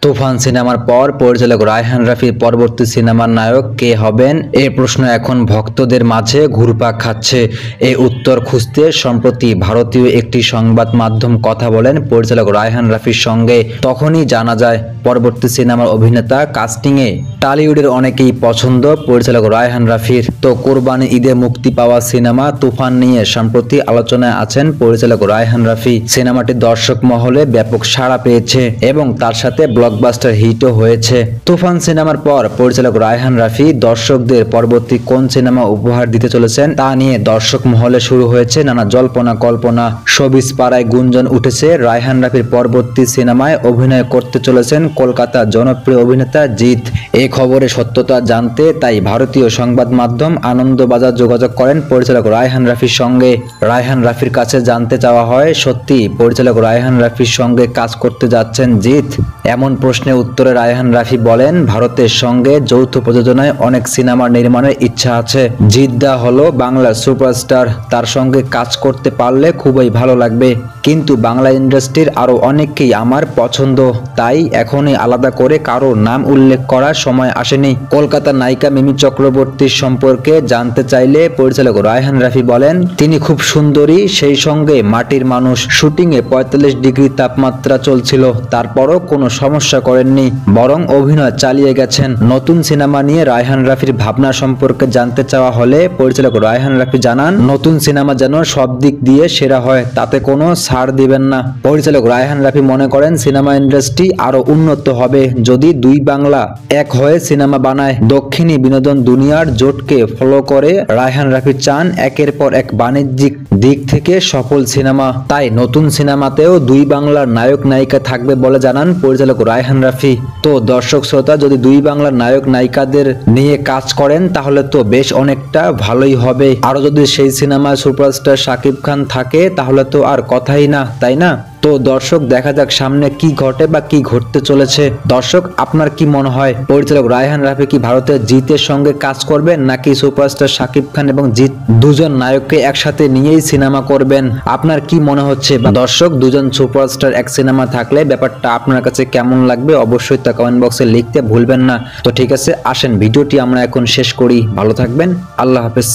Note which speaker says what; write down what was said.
Speaker 1: তুফান সিনেমার পর পরিচালক রায়হান রাফির পরবর্তী সিনেমার নায়ক কে হবেন, এই প্রশ্ন এখন ভক্তদের মাঝে ঘুরপাক খাচ্ছে। এই উত্তর খুঁজতে সম্প্রতি ভারতীয় একটি সংবাদ মাধ্যম কথা বলেন পরিচালক রায়হান রাফির সঙ্গে। তখনই জানা যায় পরবর্তী সিনেমার অভিনেতা কাস্টিংয়ে টলিউডের অনেকেই পছন্দ পরিচালক রায়হান রাফির। তো কোরবানি ঈদে মুক্তি পাওয়া সিনেমা তুফান নিয়ে সম্প্রতি আলোচনায় আছেন পরিচালক রায়হান রাফি। সিনেমাটি দর্শক মহলে ব্যাপক সাড়া পেয়েছে এবং তার সাথে ব্লকবাস্টার হিটও হয়েছে। তুফান সিনেমার পর পরিচালক রায়হান রাফি দর্শকদের পরবর্তী কোন সিনেমা উপহার দিতে চলেছেন তা নিয়ে দর্শক মহলে শুরু হয়েছে নানা জল্পনা কল্পনা। শোবিজ পাড়ায় গুঞ্জন উঠেছে রায়হান রাফির পরবর্তী সিনেমায় অভিনয় করতে চলেছেন কলকাতার জনপ্রিয় অভিনেতা জিৎ। এই খবরের সত্যতা জানতে তাই ভারতীয় সংবাদ মাধ্যম আনন্দবাজার যোগাযোগ করেন পরিচালক রায়হান রাফির সঙ্গে। রায়হান রাফির কাছে জানতে চাওয়া হয়, সত্যি পরিচালক রায়হান রাফির সঙ্গে কাজ করতে যাচ্ছেন জিৎ? এমন প্রশ্নের উত্তরে রায়হান রাফি বলেন, ভারতের সঙ্গে যৌথ প্রযোজনায় অনেক সিনেমা নির্মাণের ইচ্ছা আছে। জিৎ দা হলো বাংলার সুপারস্টার, তার সঙ্গে কাজ করতে পারলে খুবই ভালো লাগবে। কিন্তু বাংলা ইন্ডাস্ট্রির আরো অনেককেই আমার পছন্দ, তাই এখনই আলাদা করে কারো নাম উল্লেখ করার সময় আসেনি। কলকাতার নায়িকা মিমি চক্রবর্তীর সম্পর্কে জানতে চাইলে পরিচালক রায়হান রাফি বলেন, তিনি খুব সুন্দরী, সেই সঙ্গে মাটির মানুষ। শুটিংয়ে 45 ডিগ্রি তাপমাত্রা চলছিল, তারপরও কোনো সমস্যা করেননি, বরং অভিনয় চালিয়ে গেছেন। নতুন সিনেমা নিয়ে রায়হান রাফির ভাবনা সম্পর্কে জানতে চাওয়া হলে পরিচালক রায়হান রাফি জানান, নতুন সিনেমা যেন সব দিক দিয়ে সেরা হয়, তাতে কোনো ছাড় দিবেন না। পরিচালক রায়হান রাফি মনে করেন সিনেমা ইন্ডাস্ট্রি আরো উন্নত হবে যদি দুই বাংলা এক হয়ে সিনেমা বানায়। দক্ষিণী বিনোদন দুনিয়ার জোটকে ফলো করে রায়হান রাফি চান একের পর এক বাণিজ্যিক দিক থেকে সফল সিনেমা। তাই নতুন সিনেমাতেও দুই বাংলার নায়ক নায়িকা থাকবে বলে জানান পরিচালক রায়হান রাফি। তো দর্শক শ্রোতা, যদি দুই বাংলার নায়ক নায়িকাদের নিয়ে কাজ করেন তাহলে তো বেশ অনেকটা ভালোই হবে। আরো যদি সেই সিনেমায় সুপারস্টার শাকিব খান থাকে তাহলে তো আর কথাই না, তাই না? তো দর্শক, দেখা যাক সামনে কি ঘটে বা কি ঘটতে চলেছে। দর্শক, আপনার কি মনে হয় পরিচালক রায়হান রাফি কি ভারতের জিতের সঙ্গে কাজ করবেন, নাকি সুপারস্টার শাকিব খান এবং জিৎ দুজন নায়ককে একসাথে নিয়েই সিনেমা করবেন? আপনার কি মনে হচ্ছে? বা দর্শক, দুজন সুপারস্টার এক সিনেমা থাকলে ব্যাপারটা আপনার কাছে কেমন লাগবে অবশ্যই তা কমেন্ট বক্সে লিখতে ভুলবেন না। তো ঠিক আছে, আসেন ভিডিওটি আমরা এখন শেষ করি। ভালো থাকবেন, আল্লাহ হাফেজ।